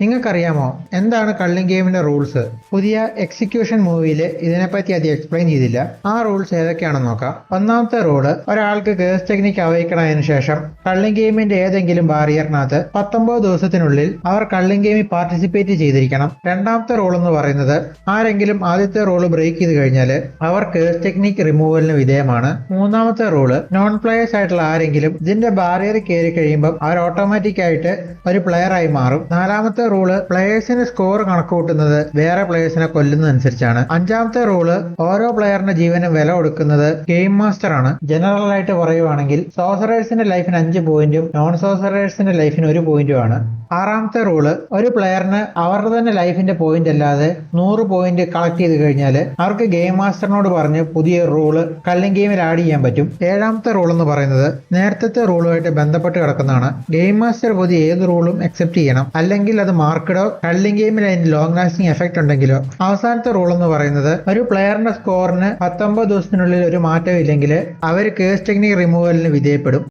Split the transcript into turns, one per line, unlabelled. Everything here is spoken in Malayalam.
നിങ്ങൾക്കറിയാമോ എന്താണ് കള്ളിംഗ് ഗെയിമിന്റെ റൂൾസ്? പുതിയ എക്സിക്യൂഷൻ മൂവിയിൽ ഇതിനെപ്പറ്റി അധികം എക്സ്പ്ലെയിൻ ചെയ്തില്ല. ആ റൂൾസ് ഏതൊക്കെയാണെന്ന് നോക്കാം. ഒന്നാമത്തെ റൂള്, ഒരാൾക്ക് കേസ് ടെക്നിക് അവയ്ക്കണതിന് ശേഷം കള്ളിംഗ് ഗെയിമിന്റെ ഏതെങ്കിലും ബാരിയറിനകത്ത് 19 ദിവസത്തിനുള്ളിൽ അവർ കള്ളിംഗ് ഗെയിമിൽ പാർട്ടിസിപ്പേറ്റ് ചെയ്തിരിക്കണം. രണ്ടാമത്തെ റൂൾ എന്ന് പറയുന്നത്, ആരെങ്കിലും ആദ്യത്തെ റൂള് ബ്രേക്ക് ചെയ്ത് കഴിഞ്ഞാൽ അവർ കേസ് ടെക്നിക് റിമൂവലിന് വിധേയമാണ്. മൂന്നാമത്തെ റൂള്, നോൺ പ്ലേയേഴ്സ് ആയിട്ടുള്ള ആരെങ്കിലും ഇതിന്റെ ബാരിയർ കയറി കഴിയുമ്പോൾ അവർ ഓട്ടോമാറ്റിക് ആയിട്ട് ഒരു പ്ലെയർ ആയി മാറും. നാലാമത്തെ റൂള്, പ്ലേയേഴ്സിന് സ്കോർ കണക്കുകൂട്ടുന്നത് വേറെ പ്ലേയേഴ്സിനെ കൊല്ലുന്നതനുസരിച്ചാണ്. അഞ്ചാമത്തെ റൂള്, ഓരോ പ്ലെയറിന്റെ ജീവനും വില കൊടുക്കുന്നത് ഗെയിം മാസ്റ്റർ ആണ്. ജനറൽ ആയിട്ട് പറയുവാണെങ്കിൽ സോസറേഴ്സിന്റെ ലൈഫിന് 5 പോയിന്റും നോൺ സോസറേഴ്സിന്റെ ലൈഫിന് 1 പോയിന്റുമാണ്. ആറാമത്തെ റൂള്, ഒരു പ്ലെയറിന് അവരുടെ തന്നെ ലൈഫിന്റെ പോയിന്റ് അല്ലാതെ 100 പോയിന്റ് കളക്ട് ചെയ്ത് കഴിഞ്ഞാൽ അവർക്ക് ഗെയിം മാസ്റ്ററിനോട് പറഞ്ഞ് പുതിയ റൂള് കള്ളിംഗ് ഗെയിമിൽ ആഡ് ചെയ്യാൻ പറ്റും. ഏഴാമത്തെ റൂൾ എന്ന് പറയുന്നത് നേരത്തെ റൂളുമായിട്ട് ബന്ധപ്പെട്ട് കിടക്കുന്നതാണ്. ഗെയിം മാസ്റ്റർ പുതിയ ഏത് റൂളും അക്സെപ്റ്റ് ചെയ്യണം, അല്ലെങ്കിൽ അത് മാർക്കഡോ കള്ളിംഗ് ഗെയിമിൽ അതിന് ലോങ് ലാസ്റ്റിംഗ് എഫക്ട് ഉണ്ടെങ്കിലോ. അവസാനത്തെ റൂൾ എന്ന് പറയുന്നത്, ഒരു പ്ലെയറിന്റെ സ്കോറിന് 19 ദിവസത്തിനുള്ളിൽ ഒരു മാറ്റം ഇല്ലെങ്കിൽ അവർ കേസ് ടെക്നിക് റിമൂവലിന് വിധേയപ്പെടും.